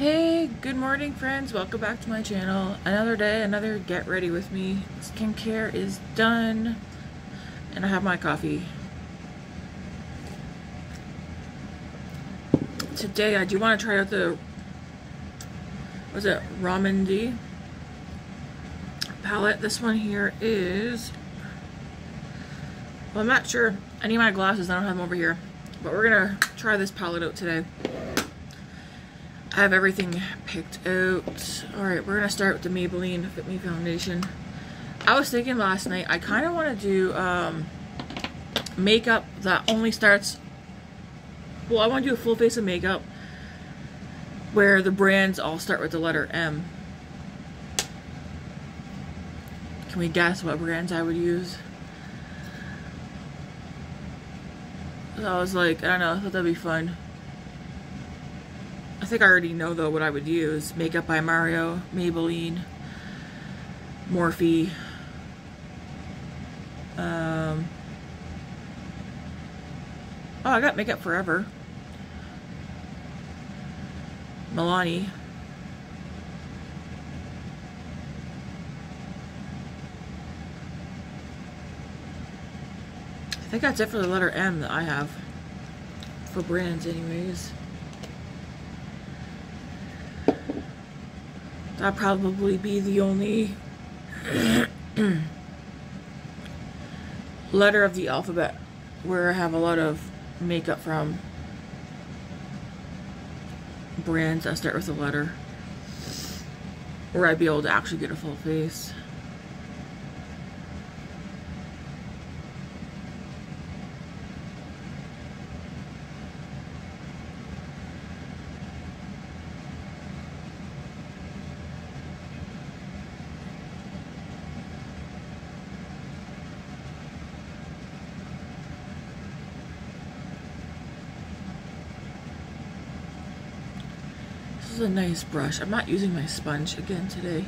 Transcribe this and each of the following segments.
Hey, good morning friends, welcome back to my channel. Another day, another get ready with me. Skincare is done and I have my coffee. Today I do want to try out the, was it Rom&nd palette. This one here is, well, I'm not sure. I need my glasses, I don't have them over here. But we're gonna try this palette out today. I have everything picked out. Alright, we're gonna start with the Maybelline Fit Me Foundation. I was thinking last night, I kind of want to do makeup that only starts, well, I want to do a full face of makeup where the brands all start with the letter M. Can we guess what brands I would use? So I was like, I don't know, I thought that'd be fun. I think I already know though what I would use. Makeup by Mario, Maybelline, Morphe. Oh, I got Makeup Forever. Milani. I think that's it for the letter M that I have. For brands anyways. That'd probably be the only letter of the alphabet where I have a lot of makeup from brands that start with a letter, where I'd be able to actually get a full face. This is a nice brush. I'm not using my sponge again today.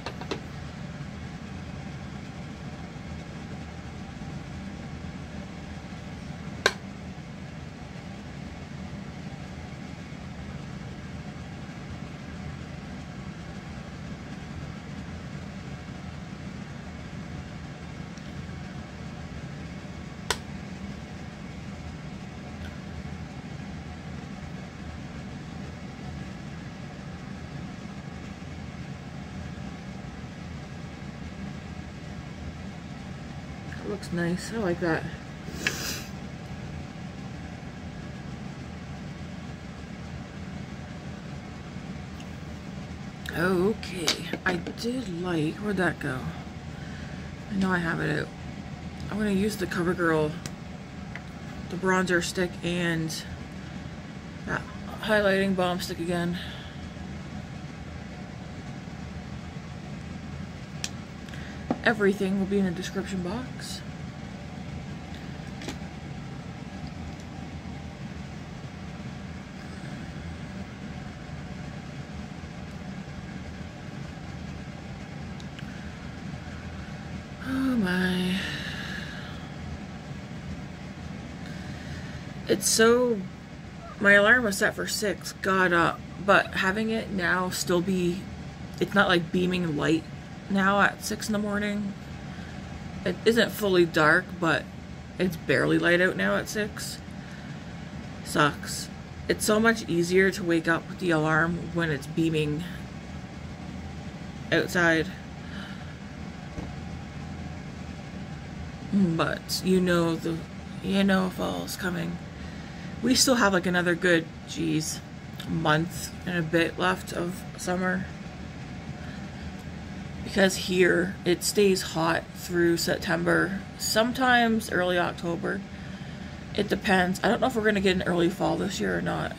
Looks nice. I like that. Okay, I did like, where'd that go? I know I have it out. I'm gonna use the Covergirl, the bronzer stick, and that highlighting balm stick again. Everything will be in the description box. Oh my. It's so, my alarm was set for 6, got up, but having it now still be, it's not like beaming light now at 6 in the morning. It isn't fully dark, but it's barely light out now at 6. Sucks. It's so much easier to wake up with the alarm when it's beaming outside. But you know fall's coming. We still have like another good, geez, month and a bit left of summer. Because here it stays hot through September, sometimes early October. It depends. I don't know if we're going to get an early fall this year or not.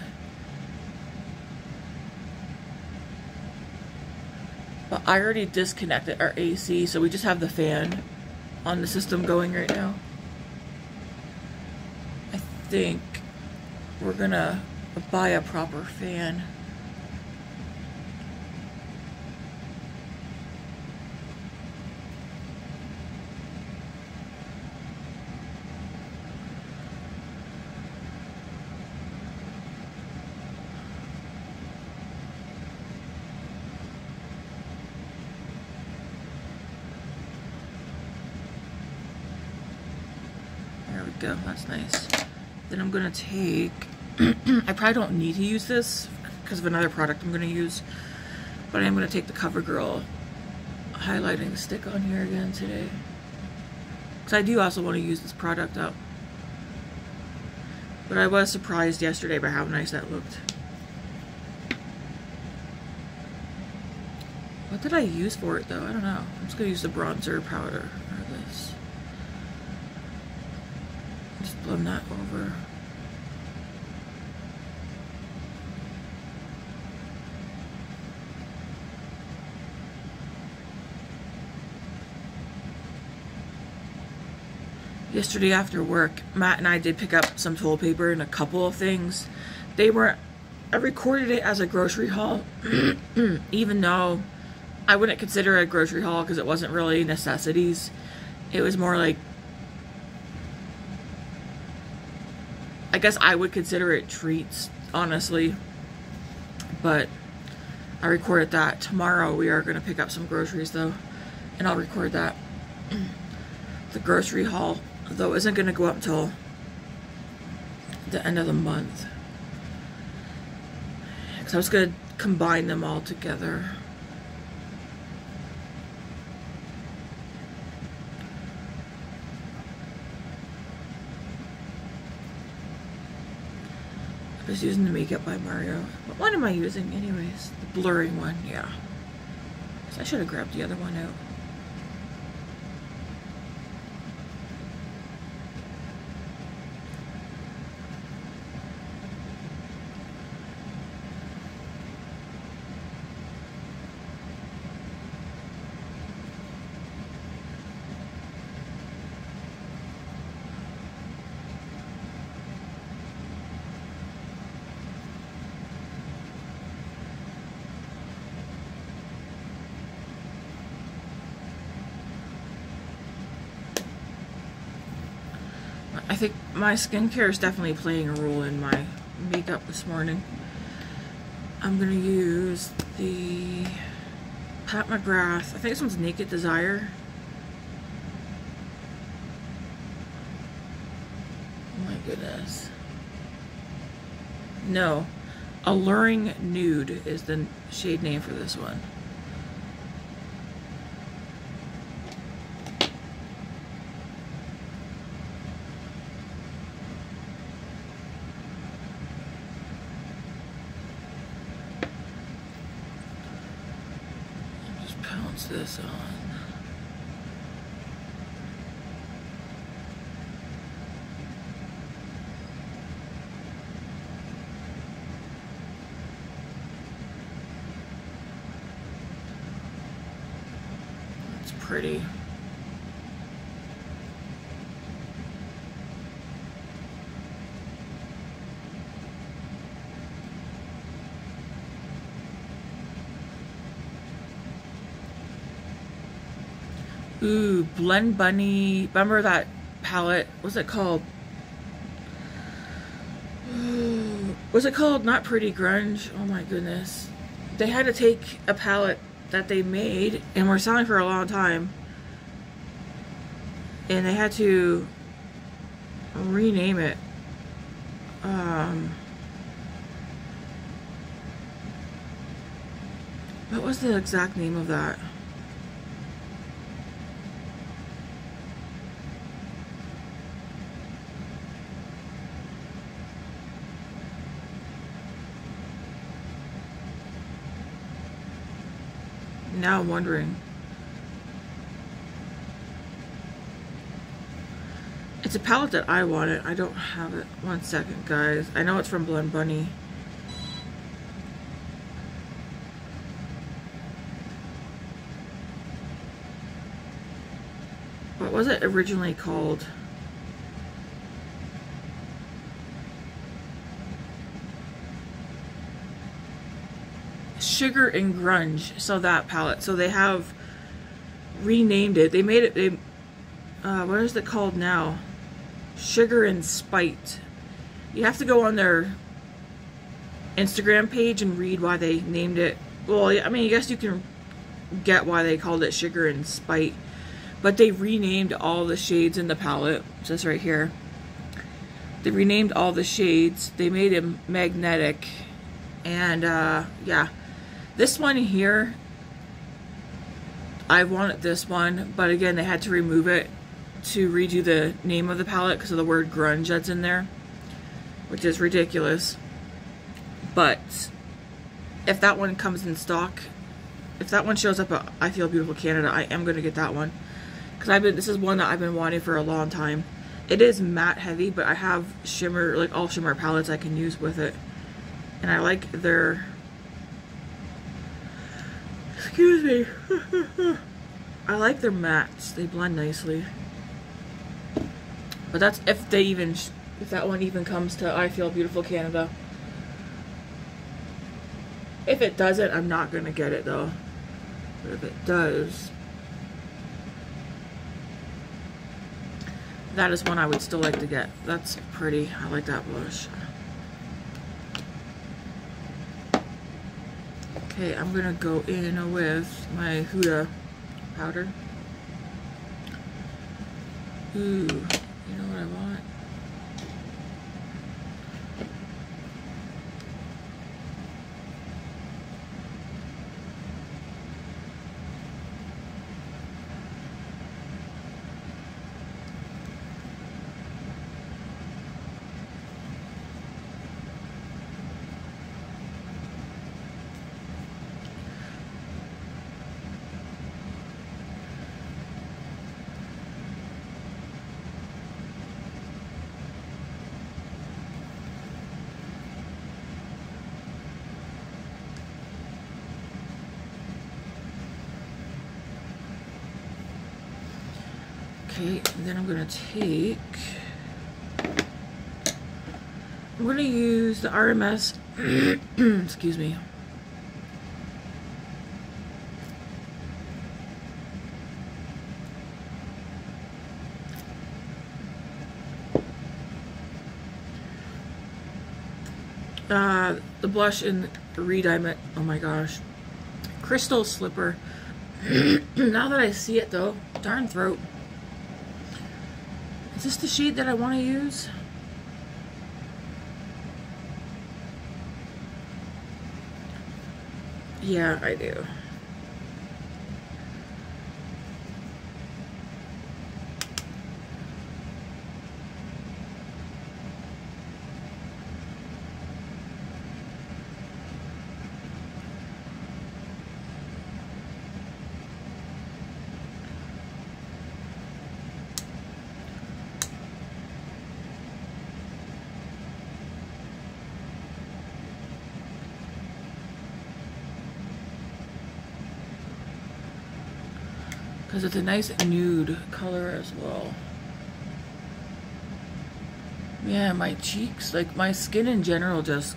But I already disconnected our AC, so we just have the fan on the system going right now. I think we're going to buy a proper fan. go. That's nice. Then I'm gonna take, I probably don't need to use this because of another product I'm gonna use, but I am gonna take the Covergirl highlighting stick on here again today. Because I do also want to use this product up. But I was surprised yesterday by how nice that looked. What did I use for it though? I don't know. I'm just gonna use the bronzer powder or this. Just blend that over. Yesterday after work, Matt and I did pick up some toilet paper and a couple of things. They weren't, I recorded it as a grocery haul, even though I wouldn't consider it a grocery haul because it wasn't really necessities. It was more like, I guess I would consider it treats, honestly. But I recorded that. Tomorrow we are going to pick up some groceries though, and I'll record that. The grocery haul, though, isn't going to go up until the end of the month. Because I was going to combine them all together. I was using the Makeup by Mario. What one am I using anyways? The blurring one, yeah. So I should have grabbed the other one out. I think my skincare is definitely playing a role in my makeup this morning. I'm gonna use the Pat McGrath. I think this one's Naked Desire. Oh my goodness. No. Alluring Nude is the shade name for this one. This on. That's pretty. Ooh, Blend Bunny. Remember that palette? What's it called? Was it called Not Pretty Grunge? Oh my goodness. They had to take a palette that they made and were selling for a long time, and they had to rename it. What was the exact name of that? Now I'm wondering. It's a palette that I wanted. I don't have it. One second, guys. I know it's from Blend Bunny. What was it originally called? Sugar and Grunge. So that palette. So they have renamed it. They made it. What is it called now? Sugar and Spite. You have to go on their Instagram page and read why they named it. Well, I mean, I guess you can get why they called it Sugar and Spite. But they renamed all the shades in the palette. Just right here. They renamed all the shades. They made them magnetic. And yeah, this one here, I wanted this one, but again, they had to remove it to redo the name of the palette because of the word grunge that's in there, which is ridiculous. But if that one comes in stock, if that one shows up at I Feel Beautiful Canada, I am going to get that one. Because this is one that I've been wanting for a long time. It is matte heavy, but I have shimmer, like all shimmer palettes I can use with it. And I like their, excuse me, I like their mattes. They blend nicely. But that's if they even, if that one even comes to I Feel Beautiful Canada. If it doesn't, I'm not going to get it though. But if it does, that is one I would still like to get. That's pretty. I like that blush. Okay, I'm going to go in with my Huda powder. Ooh, you know what I want? Okay, and then I'm going to take, I'm going to use the RMS, excuse me, the blush in ReDimension, oh my gosh, Crystal Slipper. Now that I see it though, darn throat. Is this the shade that I want to use? Yeah, I do. Because it's a nice nude color as well. Yeah, my cheeks, like my skin in general, just,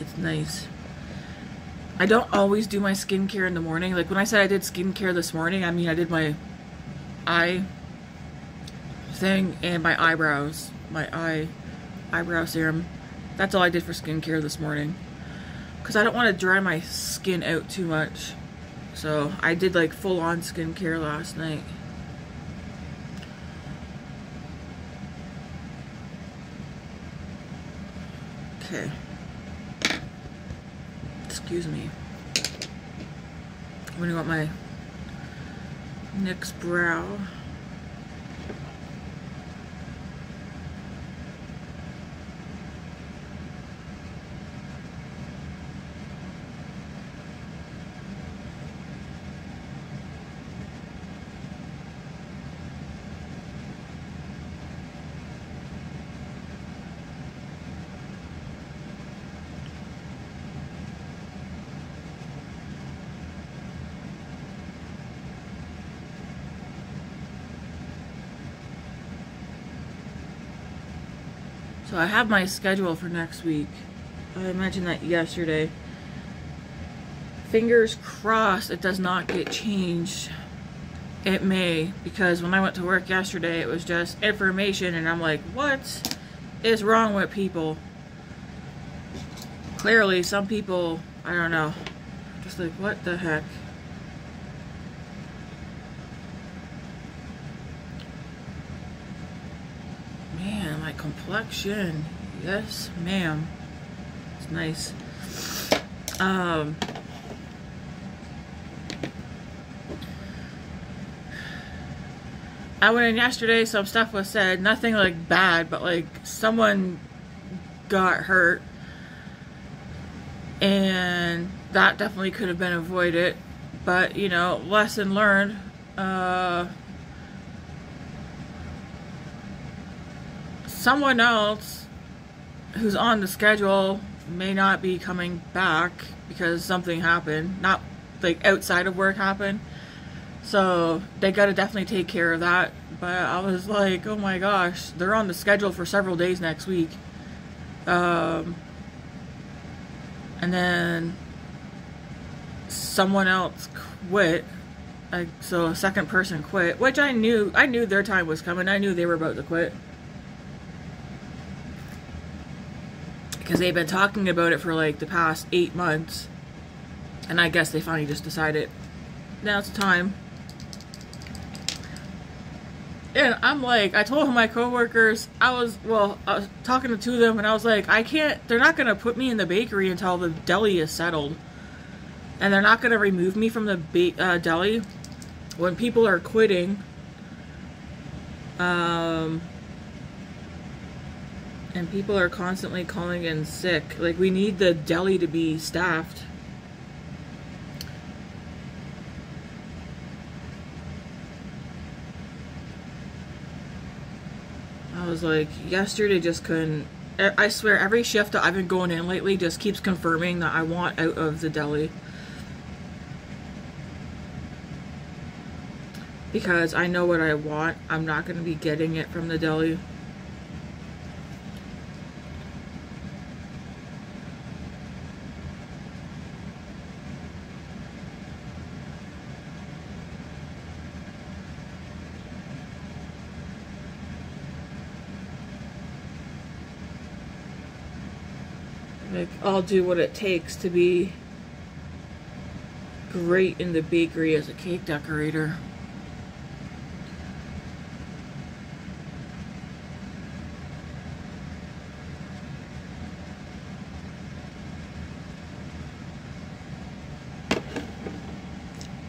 it's nice. I don't always do my skincare in the morning. Like when I said I did skincare this morning, I mean I did my eye thing and my eyebrows. My eyebrow serum. That's all I did for skincare this morning. Because I don't want to dry my skin out too much. So I did like full-on skincare last night. Okay. Excuse me. I'm gonna go with my NYX brow. So I have my schedule for next week. I mentioned that yesterday. Fingers crossed it does not get changed. It may, because when I went to work yesterday, it was just information, and I'm like, what is wrong with people? Clearly, some people, I don't know, just like, what the heck? man, my complexion. Yes, ma'am. It's nice. I went in yesterday, some stuff was said, nothing like bad, but like someone got hurt. And that definitely could have been avoided. But, you know, lesson learned. Someone else who's on the schedule may not be coming back because something happened. Not like outside of work happened. So they gotta definitely take care of that. But I was like, oh my gosh, they're on the schedule for several days next week. And then someone else quit. So a second person quit, which I knew their time was coming. I knew they were about to quit. Because they've been talking about it for like the past 8 months. And I guess they finally just decided, now it's time. And I'm like, I told my coworkers, I was talking to two of them, and I was like, they're not going to put me in the bakery until the deli is settled. And they're not going to remove me from the deli when people are quitting. And people are constantly calling in sick. Like, we need the deli to be staffed. I was like, yesterday just couldn't. I swear, every shift that I've been going in lately just keeps confirming that I want out of the deli. Because I know what I want. I'm not going to be getting it from the deli. Like, I'll do what it takes to be great in the bakery as a cake decorator.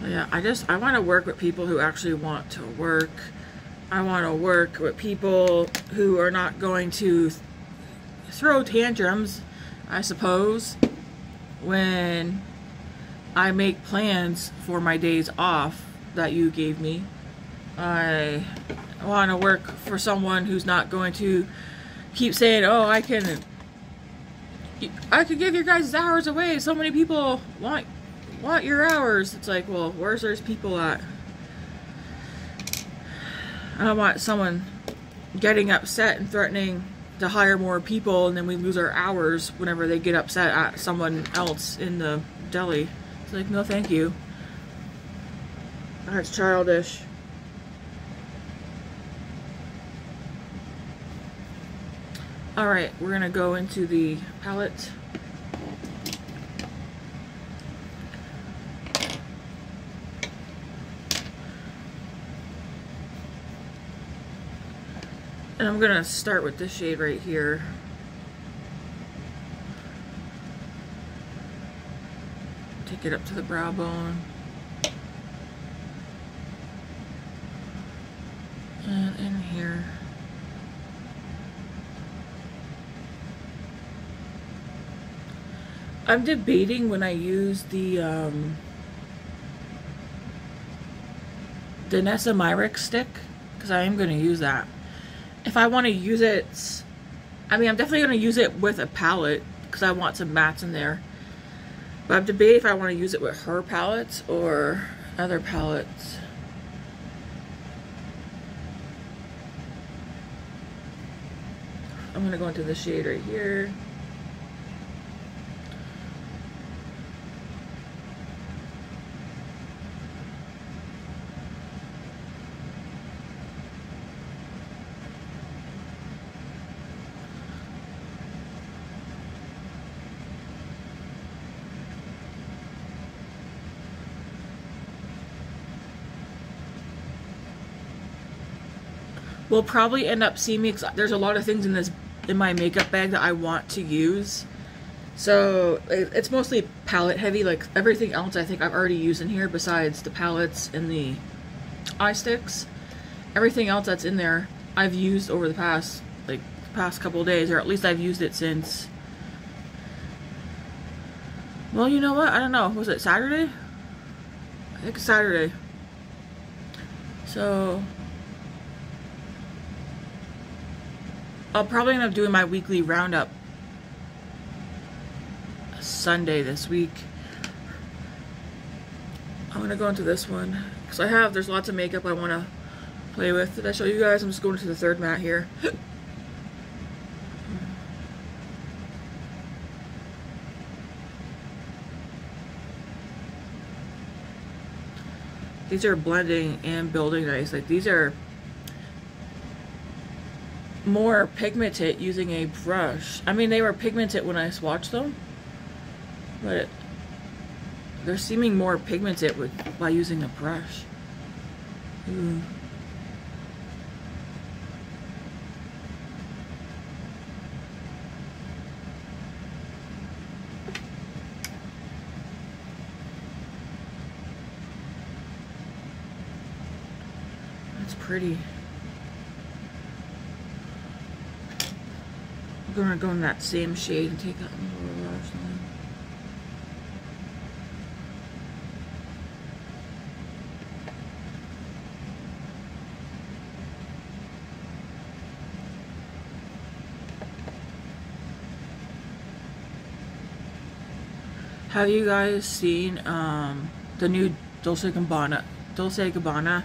Yeah, I want to work with people who actually want to work. I want to work with people who are not going to throw tantrums, I suppose, when I make plans for my days off that you gave me. I want to work for someone who's not going to keep saying, oh, I could give your guys' hours away. So many people want your hours. It's like, well, where's those people at? I don't want someone getting upset and threatening to hire more people, and then we lose our hours whenever they get upset at someone else in the deli. It's like, no thank you. That's childish. Alright, we're gonna go into the palette. And I'm gonna start with this shade right here. Take it up to the brow bone. And in here. I'm debating when I use the Nessa Myrick stick, because I am gonna use that. If I want to use it, I mean, I'm definitely going to use it with a palette because I want some mattes in there. But I'm debating if I want to use it with her palettes or other palettes. I'm going to go into the shade right here. will probably end up seeing me, 'cause there's a lot of things in my makeup bag that I want to use. So it's mostly palette heavy. Like everything else I think I've already used in here besides the palettes and the eye sticks. Everything else that's in there I've used over the past couple of days, or at least I've used it since, well, you know what, I don't know, was it Saturday? I think it's Saturday. So I'll probably end up doing my weekly roundup Sunday this week. I'm gonna go into this one because there's lots of makeup I want to play with. Did I show you guys? I'm just going to the third matte here. These are blending and building nice. Like these are more pigmented using a brush. I mean, they were pigmented when I swatched them, but they're seeming more pigmented by using a brush. Ooh. That's pretty. I'm gonna go in that same shade and take that one lower lash line. Have you guys seen the new Dolce & Gabbana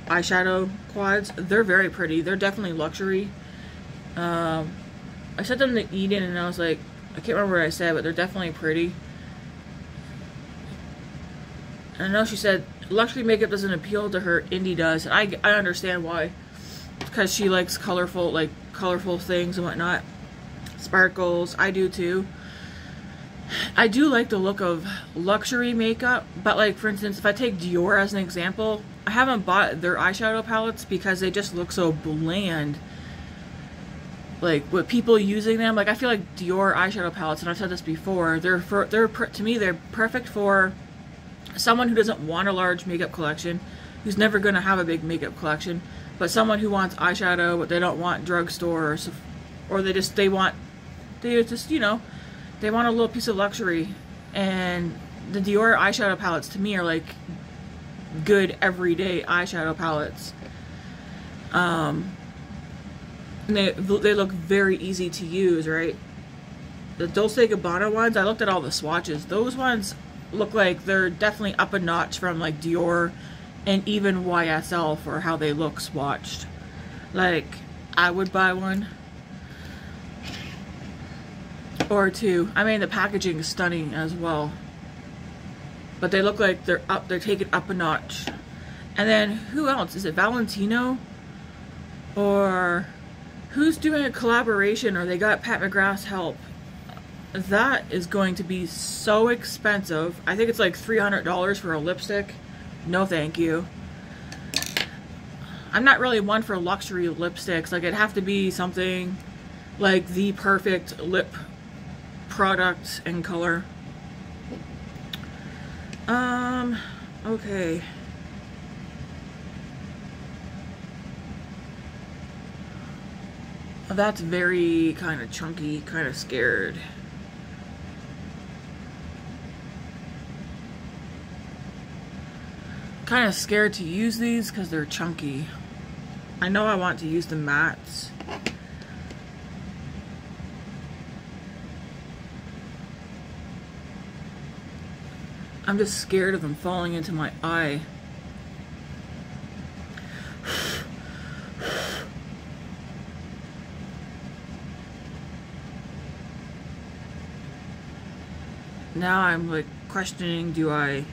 eyeshadow quads? They're very pretty. They're definitely luxury. I sent them to Eden and I was like, I can't remember what I said, but they're definitely pretty. And I know she said luxury makeup doesn't appeal to her, indie does. And I understand why. Because she likes colorful things and whatnot. Sparkles. I do too. I do like the look of luxury makeup, but like for instance, if I take Dior as an example, I haven't bought their eyeshadow palettes because they just look so bland. Like with people using them, like I feel like Dior eyeshadow palettes, and I've said this before, to me they're perfect for someone who doesn't want a large makeup collection, who's never going to have a big makeup collection, but someone who wants eyeshadow but they don't want drugstore, or they just you know, they want a little piece of luxury. And the Dior eyeshadow palettes to me are like good everyday eyeshadow palettes. And they look very easy to use, right? The Dolce & Gabbana ones, I looked at all the swatches. Those ones look like they're definitely up a notch from like Dior and even YSL for how they look swatched. Like, I would buy one or two. I mean, the packaging is stunning as well. But they look like they're taking up a notch. And then, who else? Is it Valentino? Or who's doing a collaboration, or they got Pat McGrath's help? That is going to be so expensive. I think it's like $300 for a lipstick. No thank you. I'm not really one for luxury lipsticks. Like, it'd have to be something like the perfect lip product and color. Okay. That's very kind of chunky, kind of scared. Kind of scared to use these because they're chunky. I know I want to use the mattes. I'm just scared of them falling into my eye. Now I'm like questioning, I'm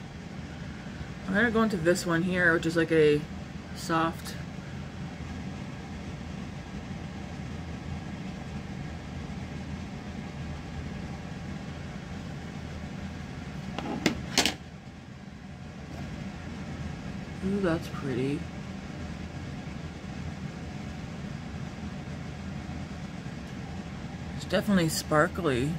gonna go into this one here, which is like a soft. Ooh, that's pretty. definitely sparkly.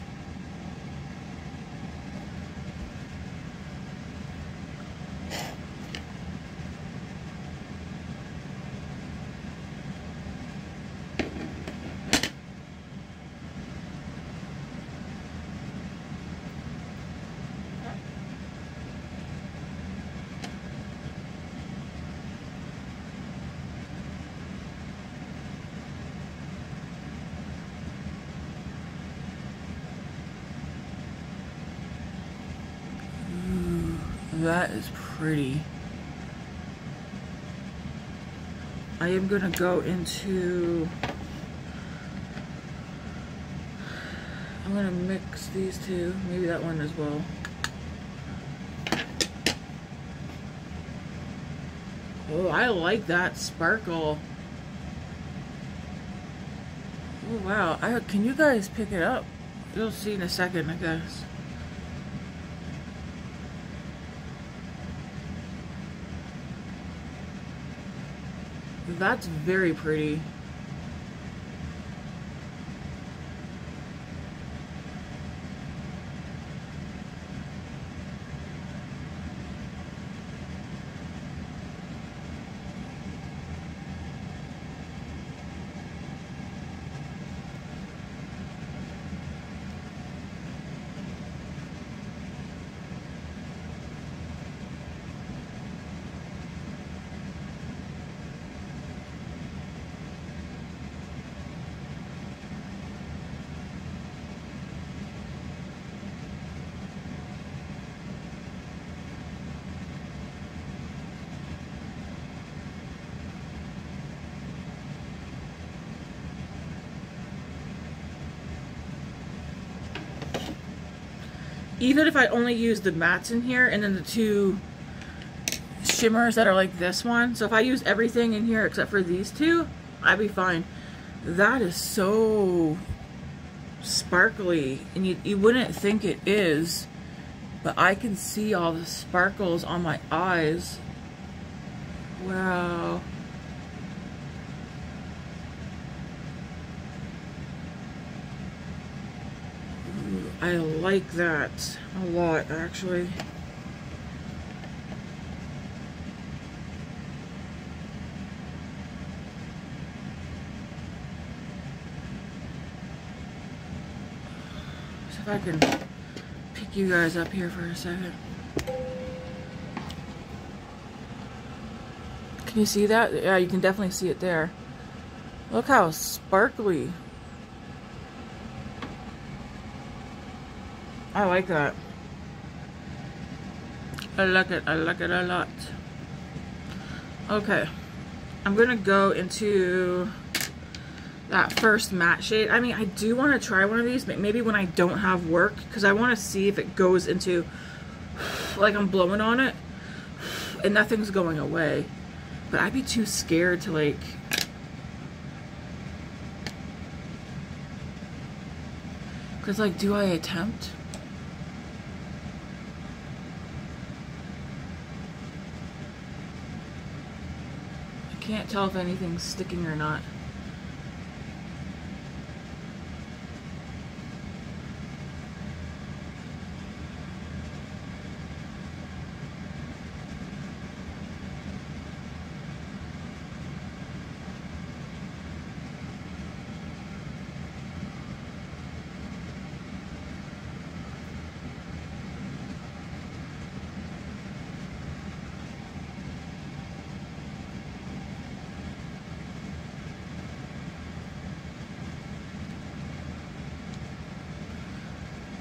That is pretty. I am gonna go into, I'm gonna mix these two, maybe that one as well. Oh, I like that sparkle. Oh wow, can you guys pick it up? You'll see in a second, I guess. That's very pretty. Even if I only use the mattes in here and then the two shimmers that are like this one. So if I use everything in here except for these two, I'd be fine. That is so sparkly. And you wouldn't think it is, but I can see all the sparkles on my eyes. Wow. I like that a lot, actually. So if I can pick you guys up here for a second. Can you see that? Yeah, you can definitely see it there. Look how sparkly. I like that. I like it. I like it a lot. Okay. I'm going to go into that first matte shade. I mean, I do want to try one of these, but maybe when I don't have work, because I want to see if it goes into, like I'm blowing on it, and nothing's going away. But I'd be too scared to like, because like, do I attempt? Can't tell if anything's sticking or not.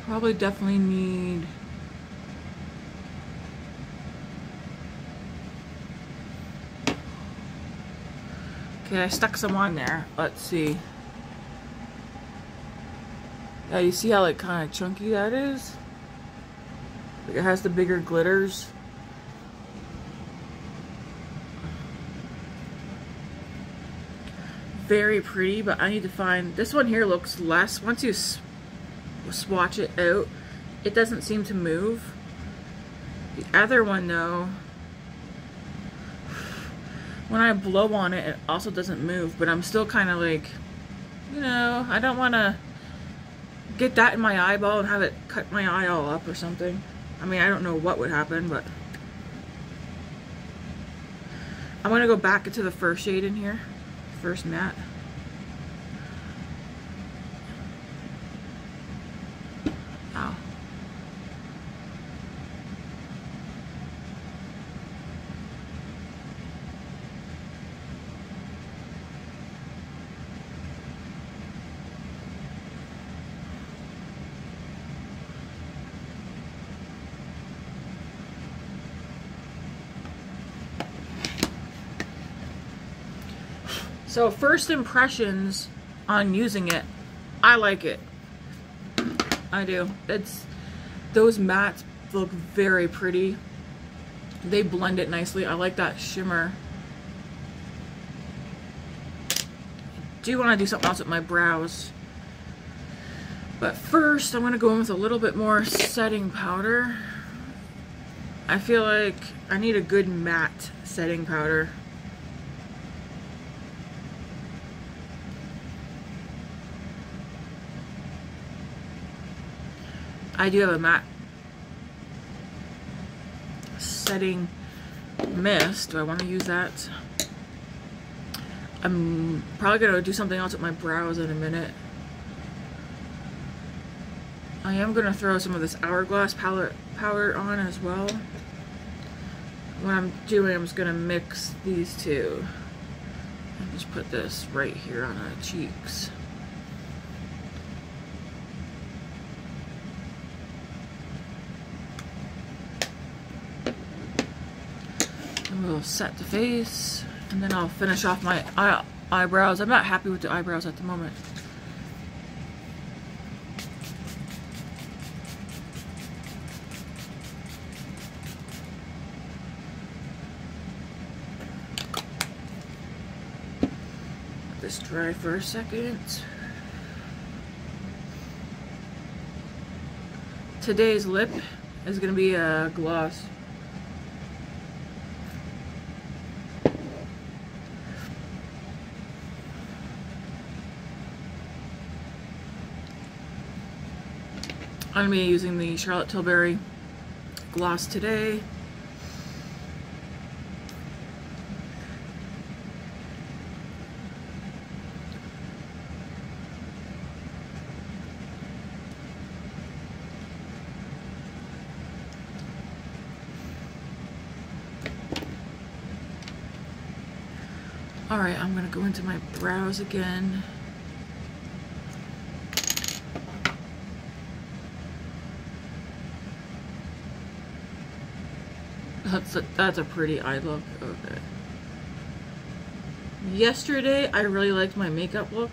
Probably definitely need okay, I stuck some on there. Let's see. Yeah, you see how like kind of chunky that is? Like it has the bigger glitters. Very pretty, but I need to find this one here. Looks less once you swatch it out, it doesn't seem to move. The other one though, when I blow on it, it also doesn't move, but I'm still kind of like, you know, I don't want to get that in my eyeball and have it cut my eye all up or something. I mean, I don't know what would happen, but I'm gonna go back into the first shade in here, first matte. Ow. So first impressions on using it, I like it. I do. Those mattes look very pretty. They blend it nicely. I like that shimmer. Do want to do something else with my brows. But first I'm going to go in with a little bit more setting powder. I feel like I need a good matte setting powder. I do have a matte setting mist. Do I want to use that? I'm probably going to do something else with my brows in a minute. I am going to throw some of this Hourglass powder on as well. What I'm doing, I'm just going to mix these two. And just put this right here on the cheeks. We'll set the face, and then I'll finish off my eyebrows. I'm not happy with the eyebrows at the moment. Let this dry for a second. Today's lip is going to be a gloss. I'm going to be using the Charlotte Tilbury gloss today. Alright, I'm going to go into my brows again. That's a pretty eye look. Okay. Yesterday, I really liked my makeup look.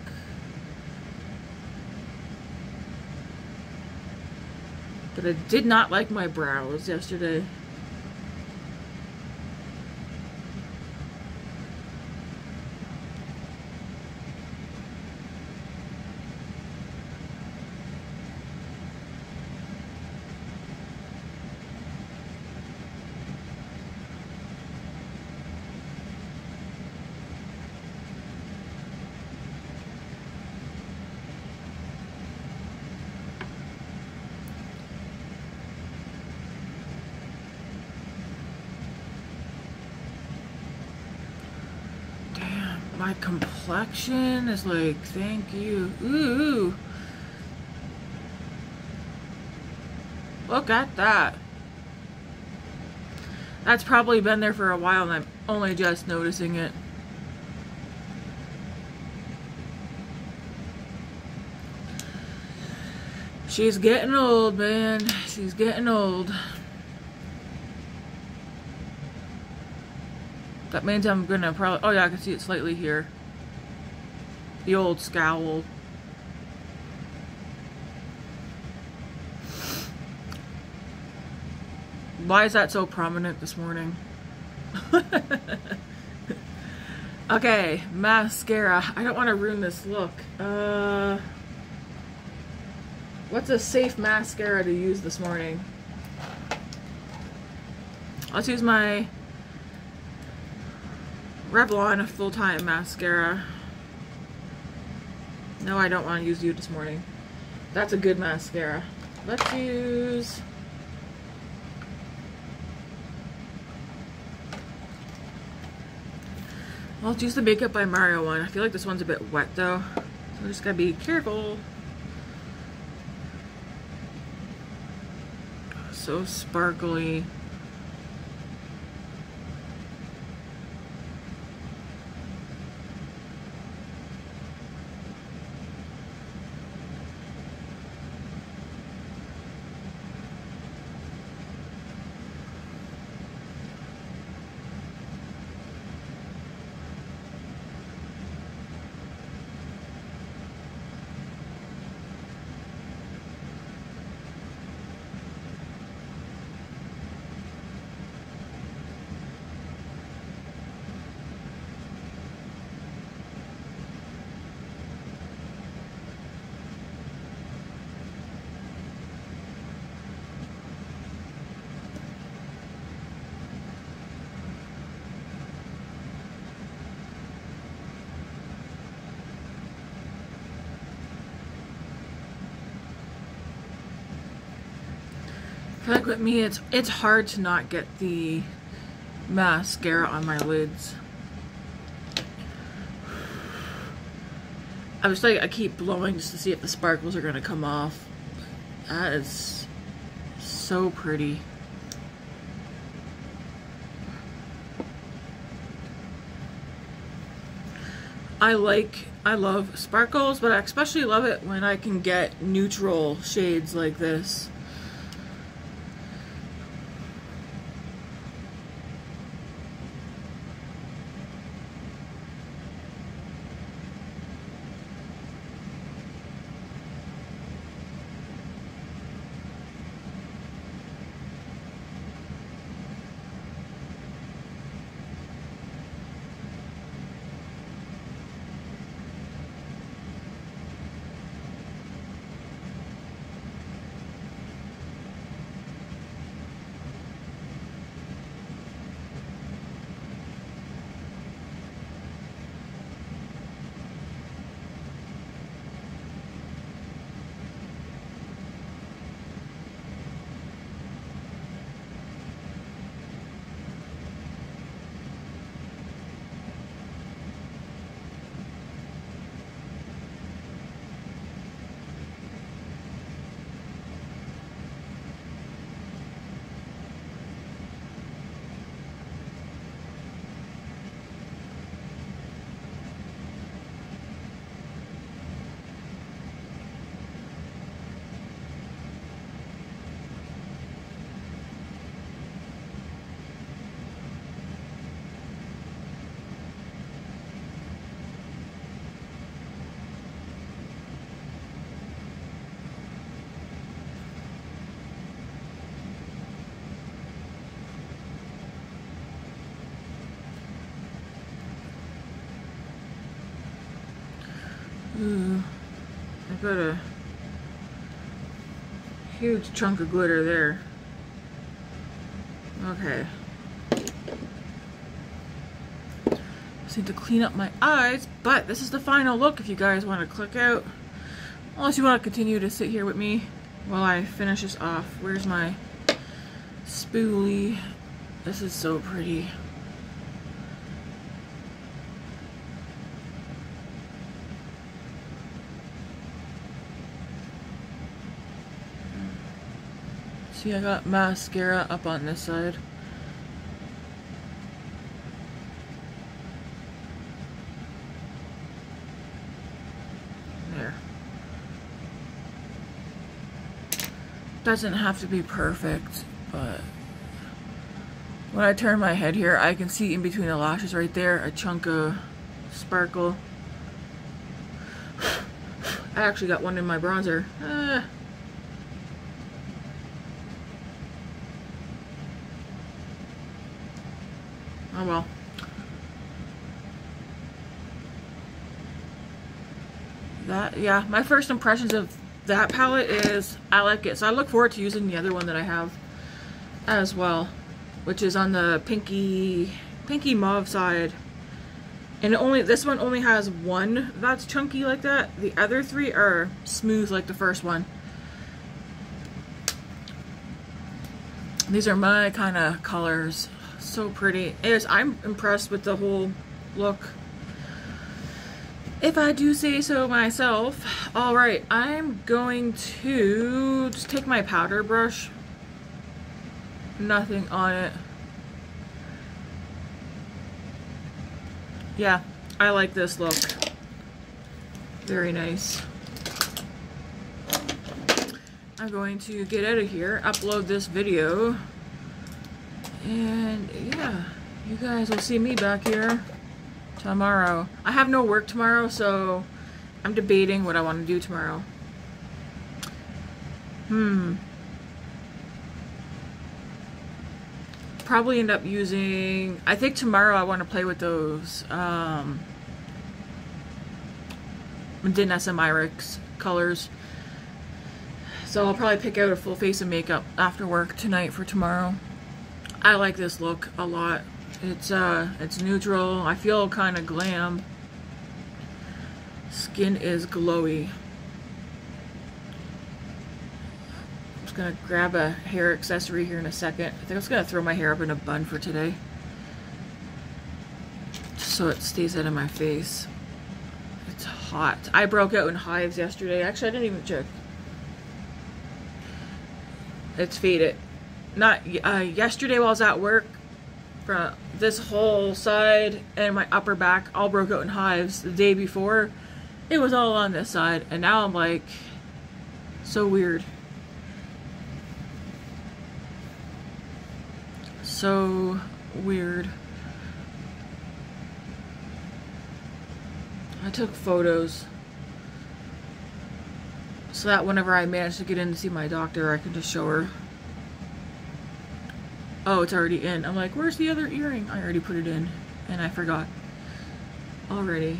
But I did not like my brows yesterday. My complexion is like, thank you. Ooh. Look at that. That's probably been there for a while and I'm only just noticing it. She's getting old, man. She's getting old. That means I'm gonna probably, oh yeah, I can see it slightly here. The old scowl. Why is that so prominent this morning? Okay, mascara. I don't want to ruin this look. What's a safe mascara to use this morning? Let's use my Revlon full-time mascara. No, I don't want to use you this morning. That's a good mascara. Let's use... Let's use the Makeup by Mario one. I feel like this one's a bit wet though. So I just gotta be careful. So sparkly. I feel like with me, it's hard to not get the mascara on my lids. I'm just like, I keep blowing just to see if the sparkles are gonna come off. That is so pretty. I love sparkles, but I especially love it when I can get neutral shades like this. Ooh, I got a huge chunk of glitter there. Okay. Just need to clean up my eyes, but this is the final look if you guys want to click out. Unless you want to continue to sit here with me while I finish this off. Where's my spoolie? This is so pretty. See, I got mascara up on this side. There. Doesn't have to be perfect, but when I turn my head here, I can see in between the lashes right there a chunk of sparkle. I actually got one in my bronzer. Oh well. That, yeah, my first impressions of that palette is I like it. So I look forward to using the other one that I have as well, which is on the pinky mauve side. And this one only has one that's chunky like that. The other three are smooth like the first one. These are my kind of colors. So pretty. Anyways, I'm impressed with the whole look, if I do say so myself. Alright, I'm going to just take my powder brush. Nothing on it. Yeah, I like this look. Very nice. I'm going to get out of here, upload this video, and yeah, you guys will see me back here tomorrow. I have no work tomorrow, so I'm debating what I want to do tomorrow. Probably end up using, I think tomorrow I want to play with those Incandescent Ivory's colors. So I'll probably pick out a full face of makeup after work tonight for tomorrow. I like this look a lot. It's neutral. I feel kind of glam. Skin is glowy. I'm just gonna grab a hair accessory here in a second. I think I'm just gonna throw my hair up in a bun for today, just so it stays out of my face. It's hot. I broke out in hives yesterday. Actually, I didn't even check. It's faded. Not yesterday while I was at work. From this whole side and my upper back all broke out in hives. The day before, it was all on this side, and now I'm like, so weird. So weird. I took photos so that whenever I manage to get in to see my doctor, I can just show her. Oh, it's already in. I'm like, where's the other earring? I already put it in, and I forgot already.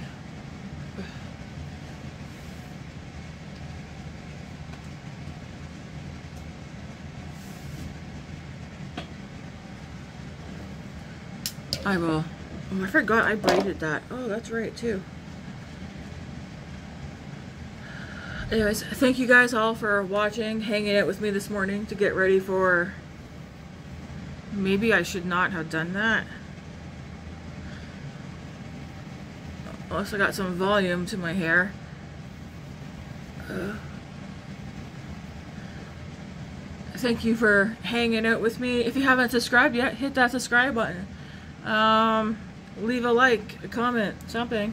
I will. Oh, I forgot I braided that. Oh, that's right, too. Anyways, thank you guys all for watching, hanging out with me this morning to get ready for... Maybe I should not have done that. Also got some volume to my hair. Thank you for hanging out with me. If you haven't subscribed yet, hit that subscribe button. Leave a like, a comment, something.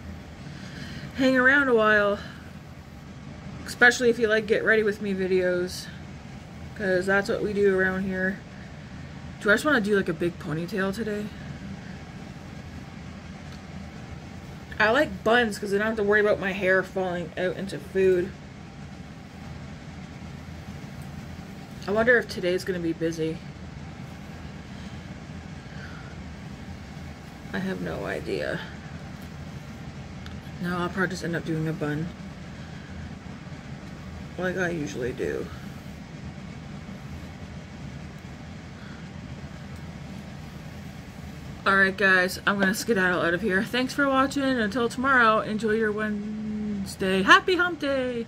Hang around a while. Especially if you like Get Ready With Me videos. Because that's what we do around here. Do I just want to do like a big ponytail today? I like buns because I don't have to worry about my hair falling out into food. I wonder if today's going to be busy. I have no idea. No, I'll probably just end up doing a bun. Like I usually do. Alright guys, I'm gonna skedaddle out of here. Thanks for watching. Until tomorrow, enjoy your Wednesday. Happy hump day!